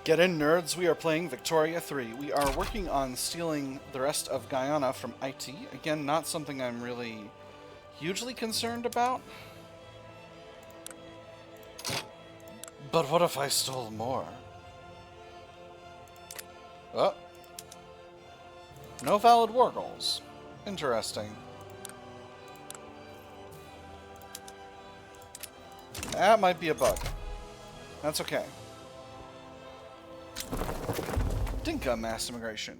Get in, nerds. We are playing Victoria 3. We are working on stealing the rest of Guyana from Haiti. Again, not something I'm really hugely concerned about. But what if I stole more? Oh. No valid war goals. Interesting. That might be a bug. That's okay. Dinka mass immigration.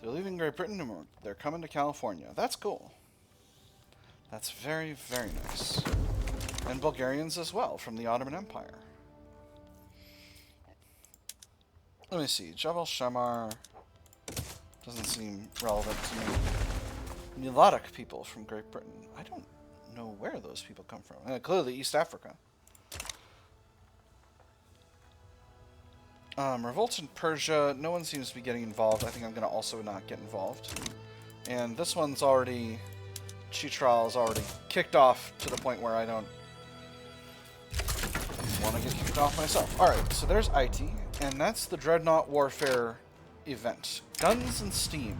They're leaving Great Britain and they're coming to California. That's cool. That's very, very nice. And Bulgarians as well, from the Ottoman Empire. Let me see. Jabal Shamar doesn't seem relevant to me. Melodic people from Great Britain. I don't know where those people come from. Clearly East Africa. Revolts in Persia. No one seems to be getting involved. I think I'm going to also not get involved. And this one's already... Chitral is already kicked off to the point where I don't want to get kicked off myself. Alright, so there's IT, and that's the Dreadnought Warfare event. Guns and Steam.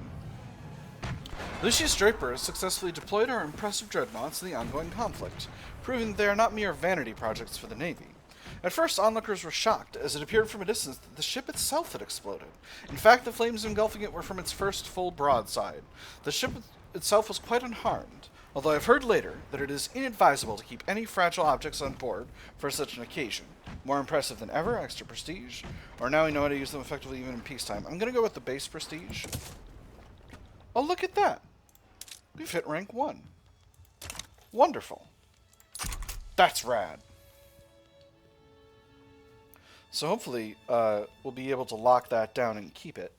Lucius Draper has successfully deployed our impressive dreadnoughts in the ongoing conflict, proving that they are not mere vanity projects for the Navy. At first, onlookers were shocked, as it appeared from a distance that the ship itself had exploded. In fact, the flames engulfing it were from its first full broadside. The ship itself was quite unharmed, although I've heard later that it is inadvisable to keep any fragile objects on board for such an occasion. More impressive than ever, extra prestige, or now we know how to use them effectively even in peacetime. I'm going to go with the base prestige. Oh, look at that! We've hit rank 1. Wonderful. That's rad. So hopefully we'll be able to lock that down and keep it.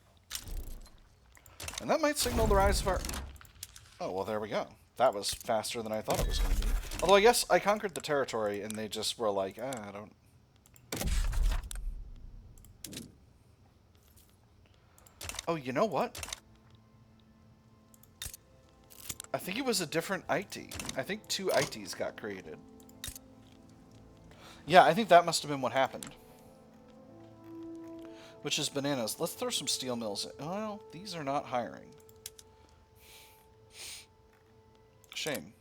And that might signal the rise of our... Oh, well, there we go. That was faster than I thought it was going to be. Although I guess I conquered the territory and they just were like, I don't... Oh, you know what? I think it was a different IT. I think 2 ITs got created. Yeah, I think that must have been what happened. Which is bananas. Let's throw some steel mills in. Well, these are not hiring. Shame.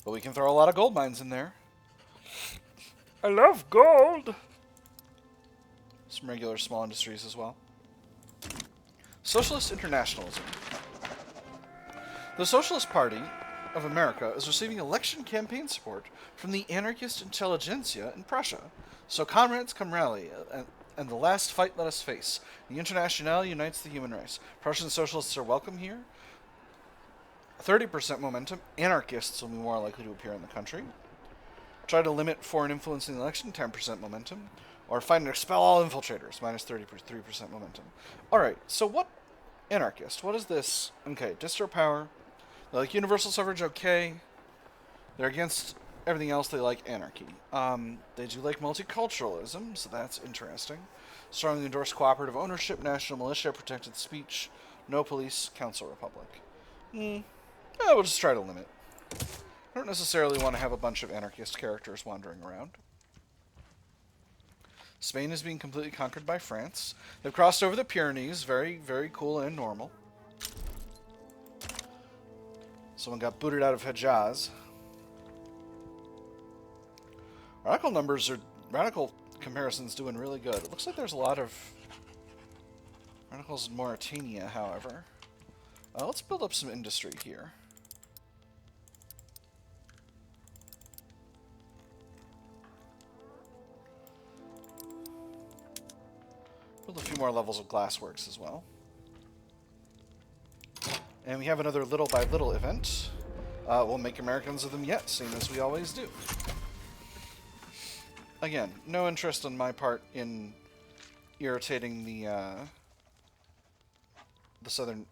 But we can throw a lot of gold mines in there. I love gold! Some regular small industries as well. Socialist internationalism. The Socialist Party of America is receiving election campaign support from the anarchist intelligentsia in Prussia. So comrades, come rally, and the last fight let us face. The Internationale unites the human race. Prussian socialists are welcome here. 30% momentum. Anarchists will be more likely to appear in the country. Try to limit foreign influence in the election. 10% momentum. Or find and expel all infiltrators. Minus 33% momentum. Alright, so what... Anarchist. What is this? Okay, distro power. They like universal suffrage, okay. They're against everything else. They like anarchy. They do like multiculturalism, so that's interesting. Strongly endorse cooperative ownership, national militia, protected speech, no police, council republic. We'll just try to limit. I don't necessarily want to have a bunch of anarchist characters wandering around. Spain is being completely conquered by France. They've crossed over the Pyrenees. Very, very cool and normal. Someone got booted out of Hejaz. Radical comparisons doing really good. It looks like there's a lot of radicals in Mauritania, however. Let's build up some industry here. Build a few more levels of glassworks as well. And we have another little by little event. We'll make Americans of them yet, same as we always do. Again, no interest on my part in irritating the southern,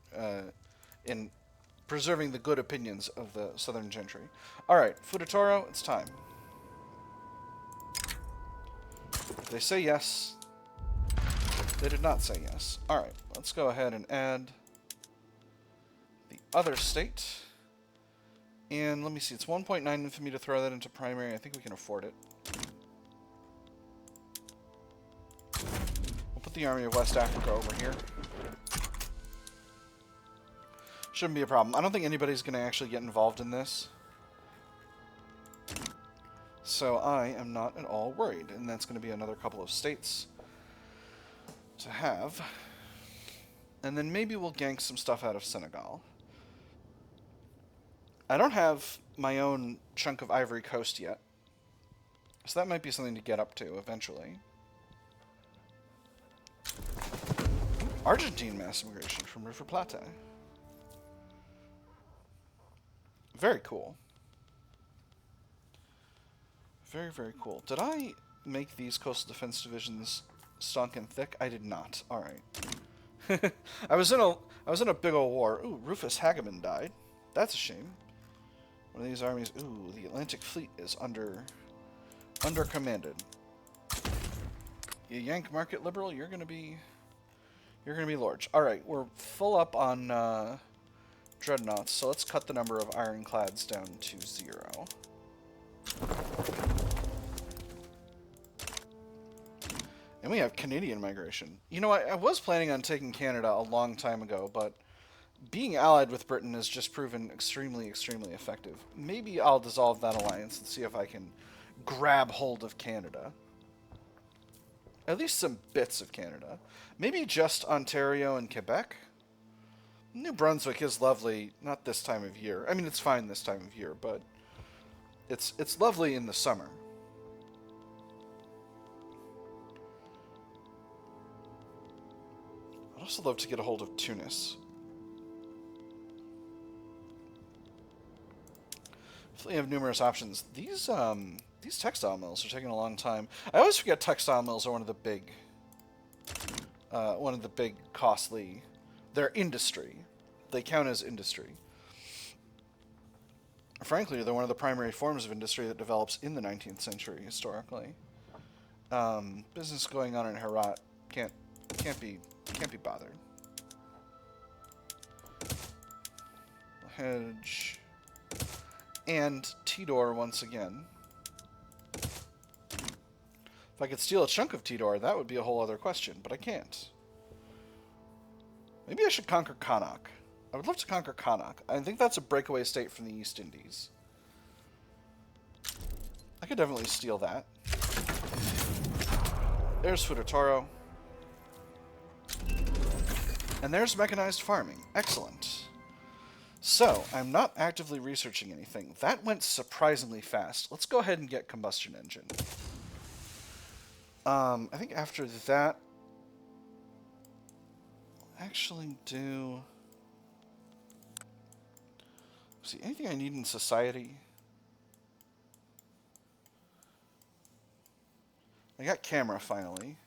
in preserving the good opinions of the southern gentry. Alright, Futa Toro, it's time. If they say yes, they did not say yes. Alright, let's go ahead and add the other state. And let me see, it's 1.9 for me to throw that into primary. I think we can afford it. put the Army of West Africa over here. Shouldn't be a problem. I don't think anybody's going to actually get involved in this. So I am not at all worried. And that's going to be another couple of states to have. And then maybe we'll gank some stuff out of Senegal. I don't have my own chunk of Ivory Coast yet. So that might be something to get up to eventually. Argentine mass immigration from River Plata. Very cool. Very, very cool. Did I make these coastal defense divisions stunk and thick? I did not. Alright. I was in a big old war. Ooh, Rufus Hageman died. That's a shame. One of these armies. Ooh, the Atlantic Fleet is under commanded. You Yank Market Liberal, you're gonna be large. Alright, we're full up on Dreadnoughts, so let's cut the number of ironclads down to 0. And we have Canadian migration. You know, I was planning on taking Canada a long time ago, but being allied with Britain has just proven extremely, extremely effective. Maybe I'll dissolve that alliance and see if I can grab hold of Canada. At least some bits of Canada. Maybe just Ontario and Quebec. New Brunswick is lovely, not this time of year. I mean, it's fine this time of year, but it's lovely in the summer. I'd also love to get a hold of Tunis. We have numerous options. These textile mills are taking a long time. I always forget textile mills are one of the big costly. They're industry. They count as industry. Frankly, they're one of the primary forms of industry that develops in the 19th century historically. Business going on in Herat can't be bothered. Hedge. And Tidor once again. If I could steal a chunk of Tidor, that would be a whole other question, but I can't. Maybe I should conquer Connacht. I would love to conquer Connacht. I think that's a breakaway state from the East Indies. I could definitely steal that. There's Futa Toro. And there's mechanized farming. Excellent. So, I'm not actively researching anything. That went surprisingly fast. Let's go ahead and get combustion engine. I think after that, I'll actually do... See, anything I need in society? I got camera finally.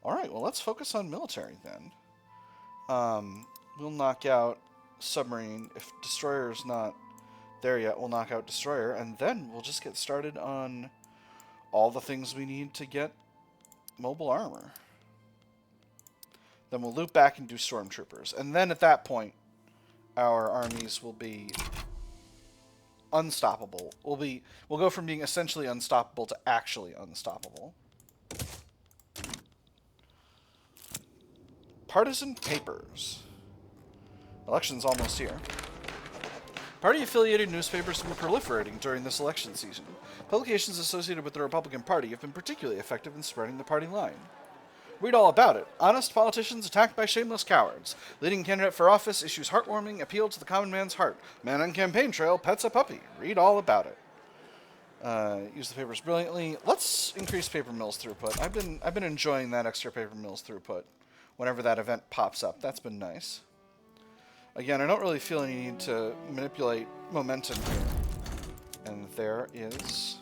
Alright, well let's focus on military then. We'll knock out submarine. If destroyer's not there yet, we'll knock out destroyer, and then we'll just get started on all the things we need to get mobile armor. Then we'll loop back and do stormtroopers, and then at that point our armies will be unstoppable. We'll go from being essentially unstoppable to actually unstoppable. Partisan papers. Election's almost here. Party-affiliated newspapers have been proliferating during this election season. Publications associated with the Republican Party have been particularly effective in spreading the party line. Read all about it. Honest politicians attacked by shameless cowards. Leading candidate for office issues heartwarming appeal to the common man's heart. Man on campaign trail pets a puppy. Read all about it. Use the papers brilliantly. Let's increase paper mills throughput. I've been enjoying that extra paper mills throughput whenever that event pops up. That's been nice. Again, I don't really feel any need to manipulate momentum here. And there is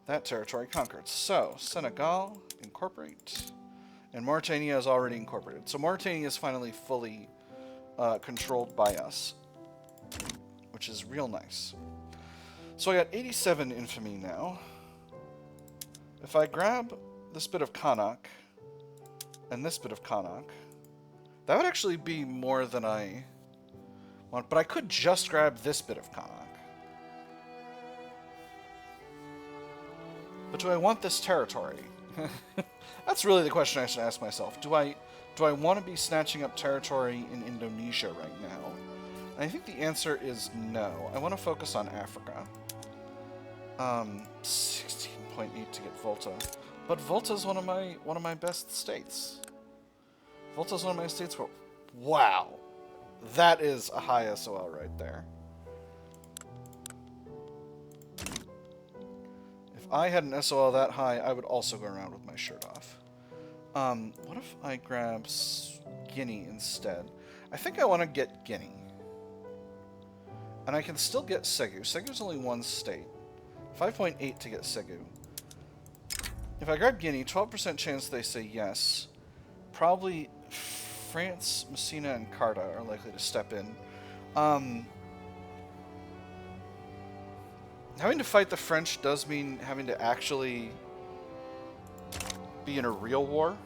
that territory conquered. So, Senegal, incorporate. And Mauritania is already incorporated. So Mauritania is finally fully controlled by us, which is real nice. So I got 87 infamy now. If I grab this bit of Connacht and this bit of Connacht, that would actually be more than I want, but I could just grab this bit of Connacht. But do I want this territory? That's really the question I should ask myself. Do I want to be snatching up territory in Indonesia right now? And I think the answer is no. I want to focus on Africa. 16.8 to get Volta. But Volta's one of my best states. Volta's one of my states where, wow, that is a high SOL right there. If I had an SOL that high, I would also go around with my shirt off. What if I grab Guinea instead? I think I want to get Guinea. And I can still get Segou. Segou's only one state. 5.8 to get Segou. If I grab Guinea, 12% chance they say yes. Probably France, Messina, and Carta are likely to step in. Having to fight the French does mean having to actually be in a real war.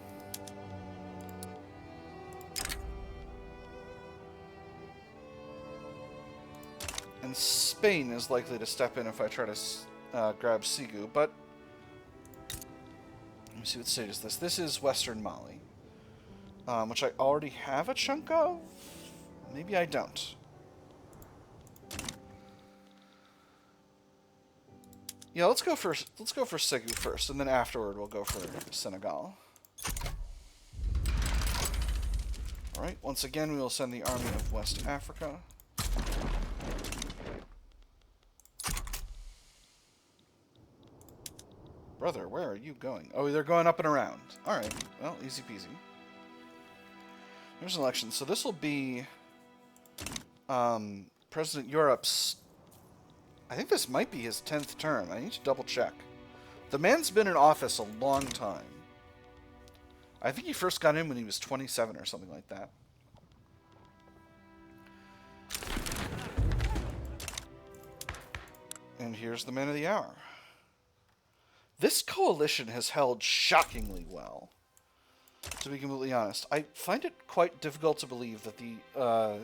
And Spain is likely to step in if I try to grab Segou, but let me see what state is this. This is Western Mali, which I already have a chunk of. Maybe I don't. Yeah, let's go for Segou first, and then afterward we'll go for Senegal. All right. Once again, we will send the army of West Africa. Brother, where are you going? Oh, they're going up and around. Alright, well, easy peasy. There's an election. So this will be President Europe's... I think this might be his 10th term. I need to double check. The man's been in office a long time. I think he first got in when he was 27 or something like that. And here's the man of the hour. This coalition has held shockingly well, to be completely honest. I find it quite difficult to believe that that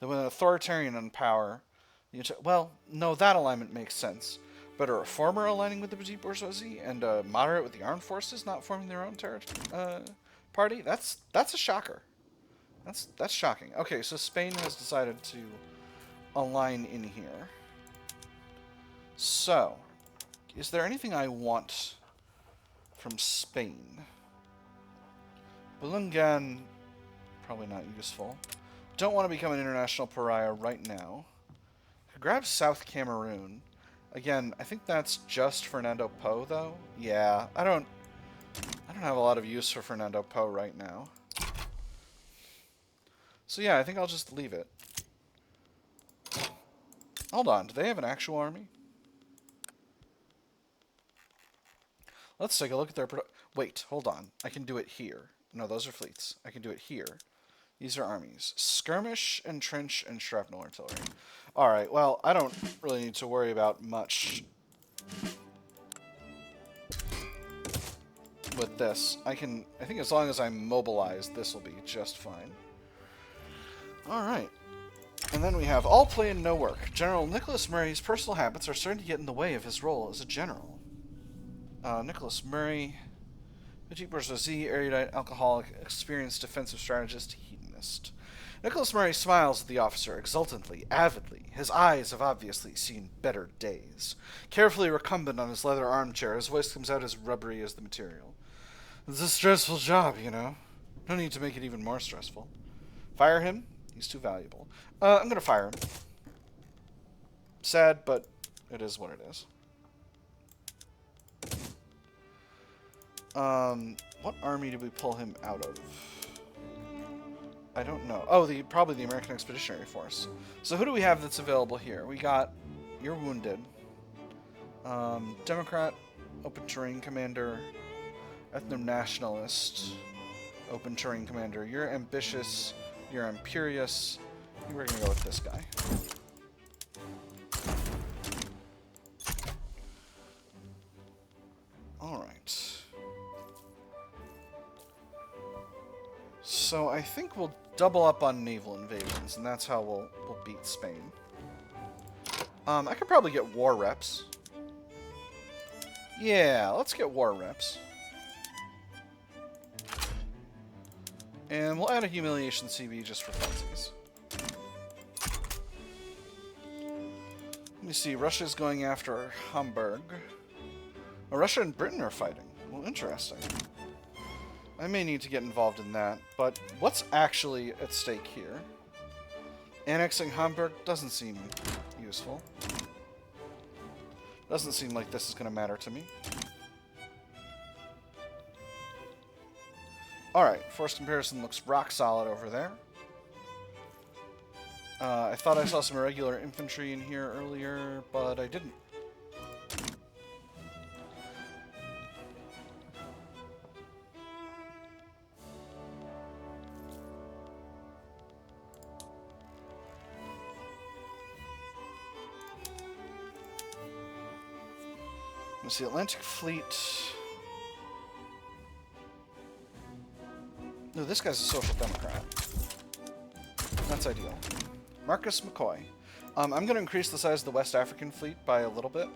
when an authoritarian in power, well, no, that alignment makes sense. But a reformer aligning with the petite bourgeoisie and a moderate with the armed forces not forming their own party, that's a shocker. That's shocking. Okay, so Spain has decided to align in here. So, is there anything I want from Spain? Bulungan, probably not useful. Don't want to become an international pariah right now. Grab South Cameroon. Again, I think that's just Fernando Po, though. Yeah, I don't have a lot of use for Fernando Po right now. So yeah, I think I'll just leave it. Hold on, do they have an actual army? Let's take a look at their wait, hold on. I can do it here. No, those are fleets. I can do it here. These are armies. Skirmish and trench and shrapnel artillery. Alright, well, I don't really need to worry about much with this. I think as long as I'm mobilized, this will be just fine. Alright. And then we have all play and no work. General Nicholas Murray's personal habits are starting to get in the way of his role as a general. Nicholas Murray, petite bourgeoisie, erudite, alcoholic, experienced defensive strategist, hedonist. Nicholas Murray smiles at the officer, exultantly, avidly. His eyes have obviously seen better days. Carefully recumbent on his leather armchair, his voice comes out as rubbery as the material. It's a stressful job, you know. No need to make it even more stressful. Fire him? He's too valuable. I'm gonna fire him. Sad, but it is what it is. What army did we pull him out of? I don't know. Oh, probably the American Expeditionary Force. So who do we have that's available here? We got... You're wounded. Democrat, open terrain commander, ethno-nationalist, open terrain commander. You're ambitious. You're imperious. We're gonna go with this guy. Alright. So I think we'll double up on naval invasions, and that's how we'll beat Spain. I could probably get war reps. Yeah, let's get war reps. And we'll add a humiliation CB just for funsies. Let me see, Russia's going after Hamburg. Oh, Russia and Britain are fighting. Well, interesting. I may need to get involved in that, but what's actually at stake here? Annexing Hamburg doesn't seem useful. Doesn't seem like this is going to matter to me. Alright, force comparison looks rock solid over there. I thought I saw some irregular infantry in here earlier, but I didn't. Let's see, Atlantic Fleet. No, this guy's a social democrat. That's ideal. Marcus McCoy. I'm going to increase the size of the West African fleet by a little bit.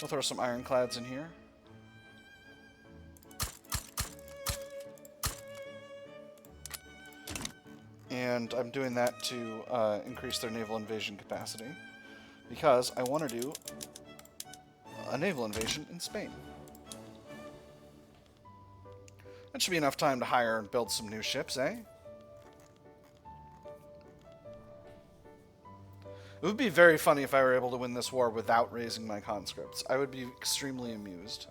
We'll throw some ironclads in here. And I'm doing that to increase their naval invasion capacity. Because I want to do a naval invasion in Spain. That should be enough time to hire and build some new ships, eh? It would be very funny if I were able to win this war without raising my conscripts. I would be extremely amused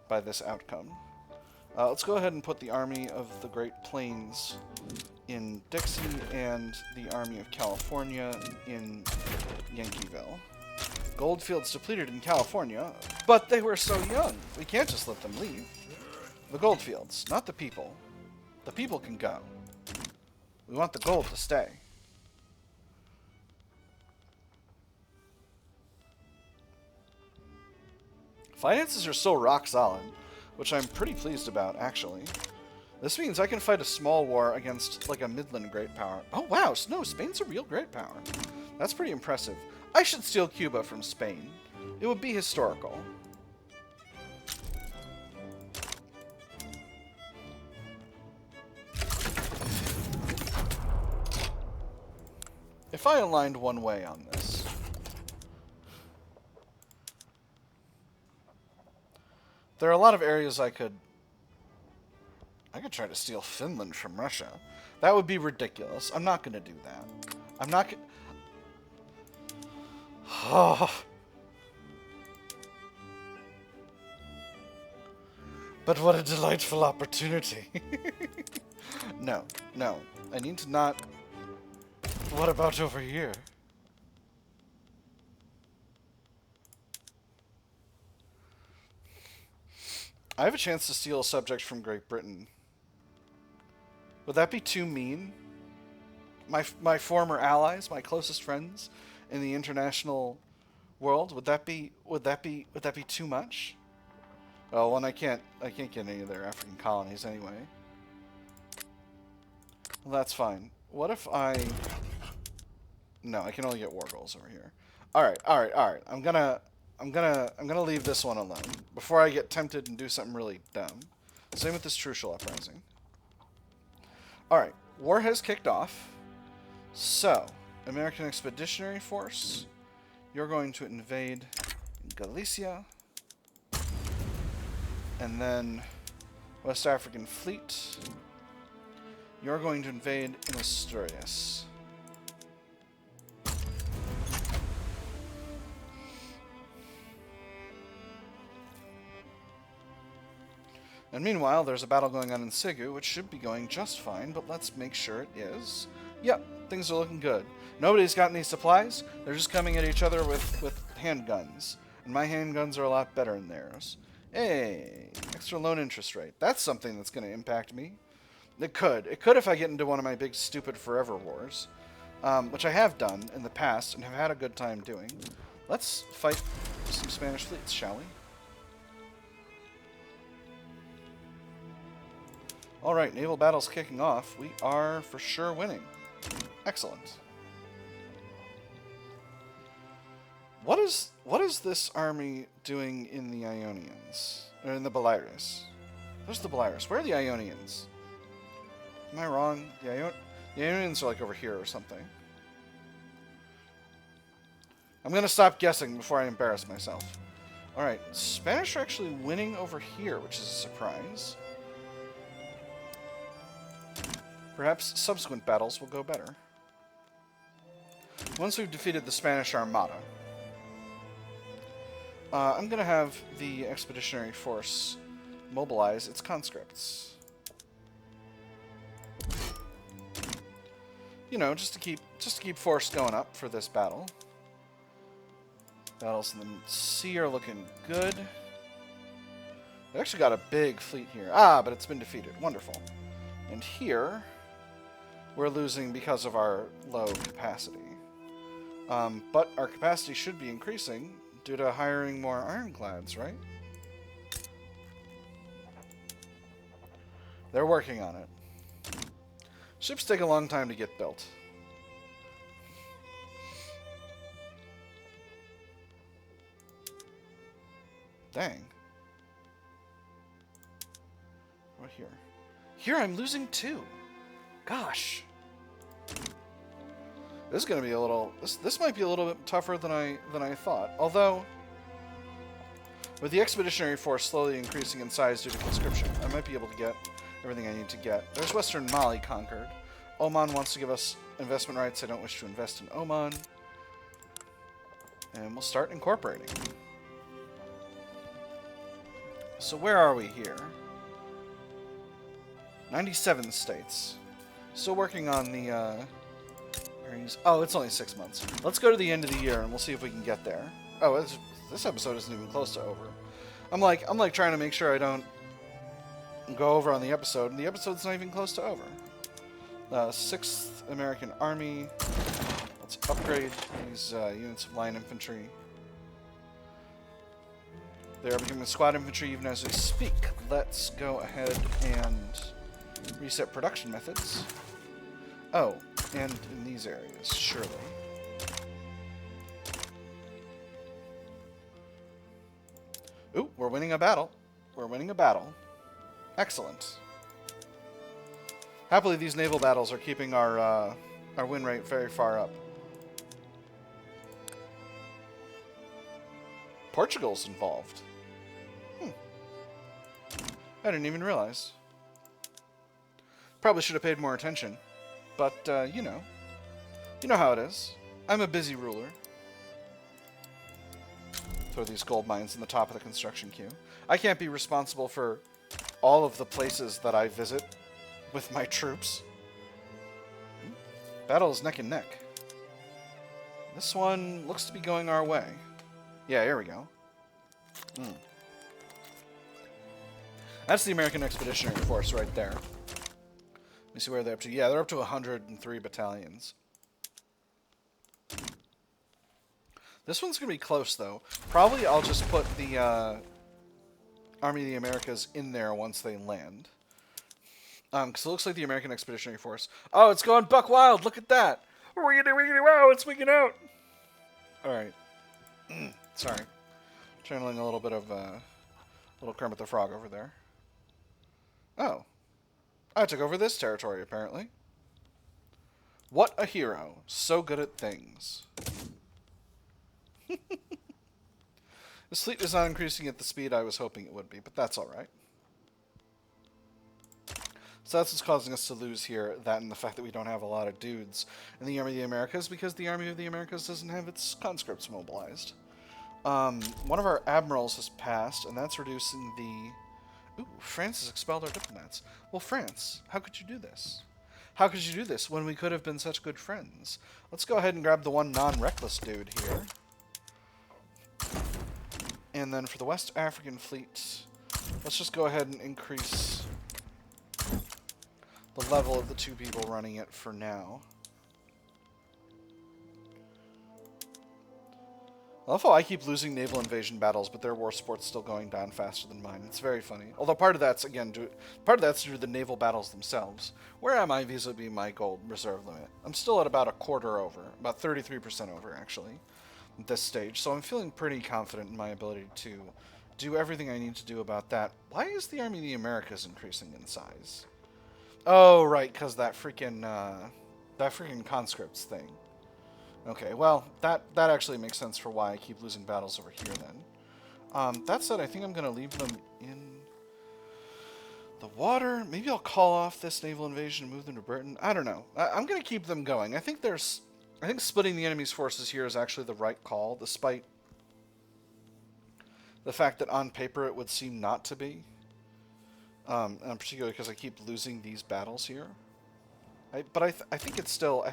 by this outcome. Let's go ahead and put the Army of the Great Plains in Dixie and the Army of California in Yankeeville. Goldfields depleted in California, but they were so young. We can't just let them leave. The goldfields, not the people. The people can go. We want the gold to stay. Finances are still rock solid, which I'm pretty pleased about, actually. This means I can fight a small war against, like, a Midland great power. Oh, wow, no, Spain's a real great power. That's pretty impressive. I should steal Cuba from Spain. It would be historical. If I aligned one way on this... There are a lot of areas I could try to steal Finland from Russia. That would be ridiculous. I'm not going to do that. I'm not going... Oh. But what a delightful opportunity. No, no. I need to not... What about over here? I have a chance to steal a subject from Great Britain. Would that be too mean? My former allies, my closest friends in the international world, would that be too much? Oh, and I can't get any of their African colonies anyway. Well, that's fine. What if I... No, I can only get war goals over here. Alright. I'm gonna leave this one alone before I get tempted and do something really dumb. Same with this Trucial Uprising. Alright, war has kicked off. So, American Expeditionary Force, you're going to invade Galicia. And then West African Fleet, you're going to invade in Asturias. And meanwhile, there's a battle going on in Segou, which should be going just fine, but let's make sure it is. Yep, things are looking good. Nobody's got any supplies. They're just coming at each other with handguns. And my handguns are a lot better than theirs. Hey, extra loan interest rate. That's something that's going to impact me. It could. It could if I get into one of my big stupid forever wars. Which I have done in the past and have had a good time doing. Let's fight some Spanish fleets, shall we? Alright, naval battle's kicking off. We are for sure winning. Excellent. What What is this army doing in the Ionians? Or in the Belarus? Where's the Belarus? Where are the Ionians? Am I wrong? The Ionians are like over here or something. I'm going to stop guessing before I embarrass myself. Alright, Spanish are actually winning over here, which is a surprise. Perhaps subsequent battles will go better. Once we've defeated the Spanish Armada, I'm going to have the expeditionary force mobilize its conscripts. You know, just to keep force going up for this battle. Battles in the sea are looking good. They actually got a big fleet here. Ah, but it's been defeated. Wonderful. And here, we're losing because of our low capacity. But our capacity should be increasing due to hiring more ironclads, right? They're working on it. Ships take a long time to get built. Dang. What here? Here I'm losing 2. Gosh. This is going to be a little... This might be a little bit tougher than I thought. Although, with the expeditionary force slowly increasing in size due to conscription, I might be able to get everything I need to get. There's Western Mali conquered. Oman wants to give us investment rights. I don't wish to invest in Oman. And we'll start incorporating. So where are we here? 97 states. Still working on the... Oh, it's only 6 months. Let's go to the end of the year and we'll see if we can get there. Oh, this episode isn't even close to over. I'm like trying to make sure I don't go over on the episode, and the episode's not even close to over. 6th American Army. Let's upgrade these units of line infantry. They are becoming squad infantry even as we speak. Let's go ahead and reset production methods. Oh, and in these areas, surely. Ooh, we're winning a battle. We're winning a battle. Excellent. Happily, these naval battles are keeping our win rate very far up. Portugal's involved. I didn't even realize. Probably should have paid more attention. But, you know how it is. I'm a busy ruler. Throw these gold mines in the top of the construction queue. I can't be responsible for all of the places that I visit with my troops. Battle is neck and neck. This one looks to be going our way. Yeah, here we go. That's the American Expeditionary Force right there. Let me see where they're up to. Yeah, they're up to 103 battalions. This one's going to be close, though. Probably I'll just put the Army of the Americas in there once they land. Because it looks like the American Expeditionary Force... Oh, it's going buck wild! Look at that! Wow, it's wigging out! Alright. Sorry. Channeling a little bit of little Kermit the Frog over there. Oh. I took over this territory, apparently. What a hero. So good at things. This fleet is not increasing at the speed I was hoping it would be, but that's alright. So that's what's causing us to lose here, that and the fact that we don't have a lot of dudes in the Army of the Americas, because the Army of the Americas doesn't have its conscripts mobilized. One of our admirals has passed, and that's reducing the... Ooh, France has expelled our diplomats. Well, France, how could you do this? How could you do this when we could have been such good friends? Let's go ahead and grab the one non-reckless dude here. And then for the West African fleet, let's just go ahead and increase the level of the 2 people running it for now. I love how I keep losing naval invasion battles, but their war sport's still going down faster than mine. It's very funny. Although part of that's, again, due to the naval battles themselves. Where am I vis-a-vis my gold reserve limit? I'm still at about a quarter over. About 33% over, actually. at this stage, so I'm feeling pretty confident in my ability to do everything I need to do about that. Why is the Army of the Americas increasing in size? Oh, right, because that freaking conscripts thing. Okay, well, that actually makes sense for why I keep losing battles over here then. That said, I think I'm going to leave them in the water. Maybe I'll call off this naval invasion and move them to Britain. I don't know. I'm going to keep them going. I think splitting the enemy's forces here is actually the right call, despite the fact that on paper it would seem not to be. And particularly because I keep losing these battles here. But I think it's still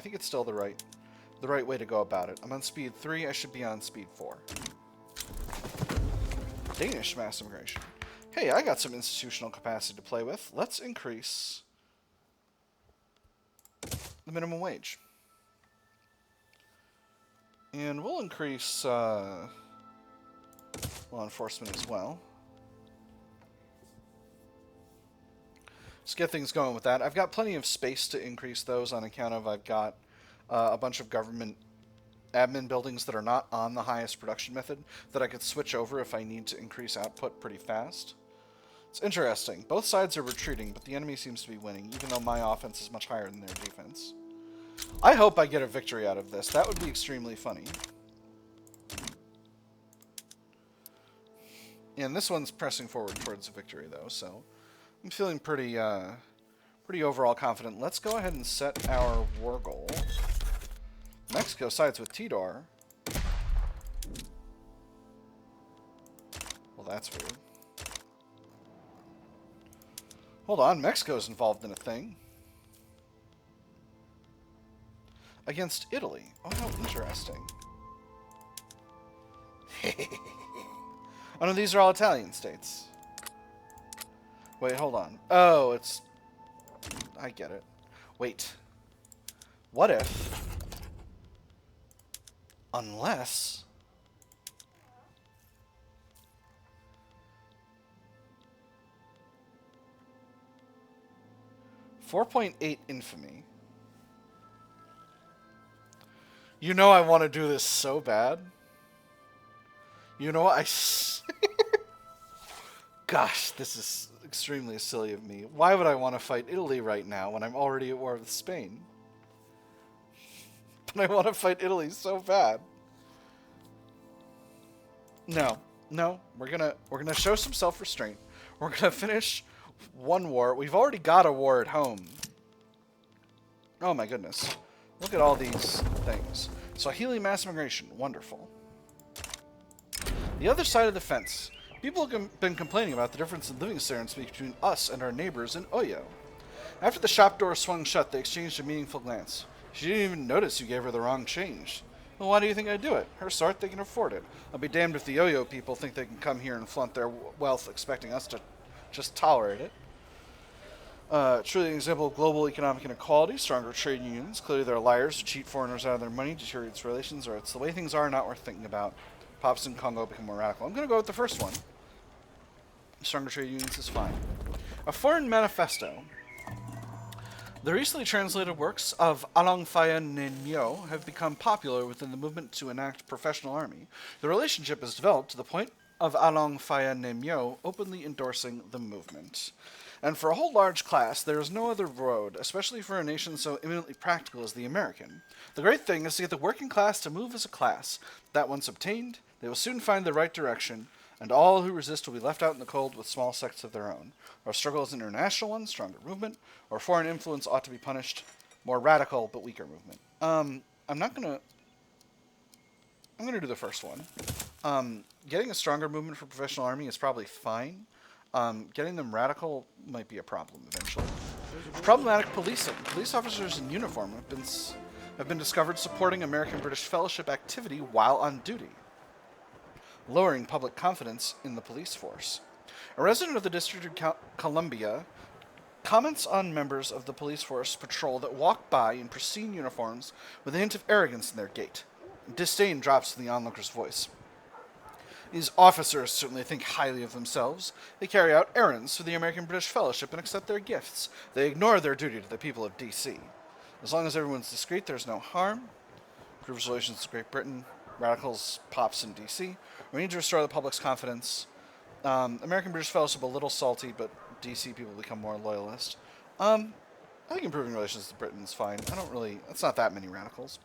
the right way to go about it. I'm on speed 3. I should be on speed 4. Danish mass immigration. Hey, I got some institutional capacity to play with. Let's increase the minimum wage. And we'll increase law enforcement as well. Let's get things going with that. I've got plenty of space to increase those on account of I've got a bunch of government admin buildings that are not on the highest production method that I could switch over if I need to increase output pretty fast. It's interesting. Both sides are retreating, but the enemy seems to be winning, even though my offense is much higher than their defense. I hope I get a victory out of this. That would be extremely funny. And this one's pressing forward towards a victory, though, so I'm feeling pretty overall confident. Let's go ahead and set our war goal. Mexico sides with Tidor. Well, that's weird. Hold on, Mexico's involved in a thing. Against Italy. Oh, how interesting. Oh, no, these are all Italian states. Wait, hold on. Oh, it's... I get it. Wait. What if... Unless... 4.8 infamy. You know I want to do this so bad. You know what? Gosh, this is extremely silly of me. Why would I want to fight Italy right now when I'm already at war with Spain? But I want to fight Italy so bad. No, we're gonna show some self-restraint. We're gonna finish one war. We've already got a war at home. Oh my goodness. Look at all these things. Swahili mass immigration. Wonderful. The other side of the fence. People have been complaining about the difference in living standards between us and our neighbors in Oyo. After the shop door swung shut, they exchanged a meaningful glance. She didn't even notice you gave her the wrong change. Well, why do you think I'd do it? Her sort, they can afford it. I'll be damned if the Oyo people think they can come here and flaunt their wealth expecting us to just tolerate it. Truly an example of global economic inequality, stronger trade unions. Clearly they're liars who cheat foreigners out of their money, deteriorates relations, or it's the way things are not worth thinking about. Pops in Congo become more radical. I'm going to go with the first one. Stronger trade unions is fine. A foreign manifesto. The recently translated works of Along Faya Nenyo have become popular within the movement to enact professional army. The relationship has developed to the point of Along Faya Nenyo openly endorsing the movement. And for a whole large class, there is no other road, especially for a nation so eminently practical as the American. The great thing is to get the working class to move as a class. That once obtained, they will soon find the right direction, and all who resist will be left out in the cold with small sects of their own. Our struggle is an international one, stronger movement, or foreign influence ought to be punished, more radical but weaker movement. I'm gonna do the first one. Getting a stronger movement for professional army is probably fine. Getting them radical might be a problem eventually. Problematic policing. Police officers in uniform have been discovered supporting American-British Fellowship activity while on duty, lowering public confidence in the police force. A resident of the District of Columbia comments on members of the police force patrol that walk by in pristine uniforms with a hint of arrogance in their gait. Disdain drops from the onlooker's voice. These officers certainly think highly of themselves. They carry out errands for the American-British Fellowship and accept their gifts. They ignore their duty to the people of D.C. As long as everyone's discreet, there's no harm. Improves relations with Great Britain. Radicals pops in DC. We need to restore the public's confidence. American-British fellowship a little salty, but DC people become more loyalist. I think improving relations with Britain is fine. I don't really... It's not that many radicals.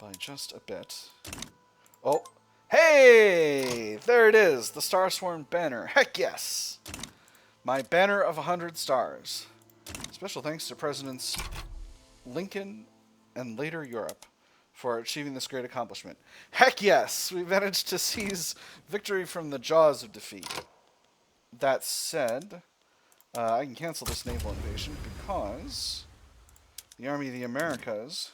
By just a bit. Oh. Hey! There it is. The Star Sworn banner. Heck yes! My banner of 100 stars. Special thanks to Presidents Lincoln and later Europe for achieving this great accomplishment. Heck yes! We managed to seize victory from the jaws of defeat. That said, I can cancel this naval invasion because the Army of the Americas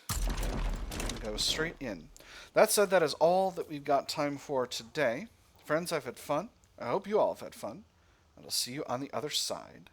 goes straight in. That said, that is all that we've got time for today. Friends, I've had fun. I hope you all have had fun. And I'll see you on the other side.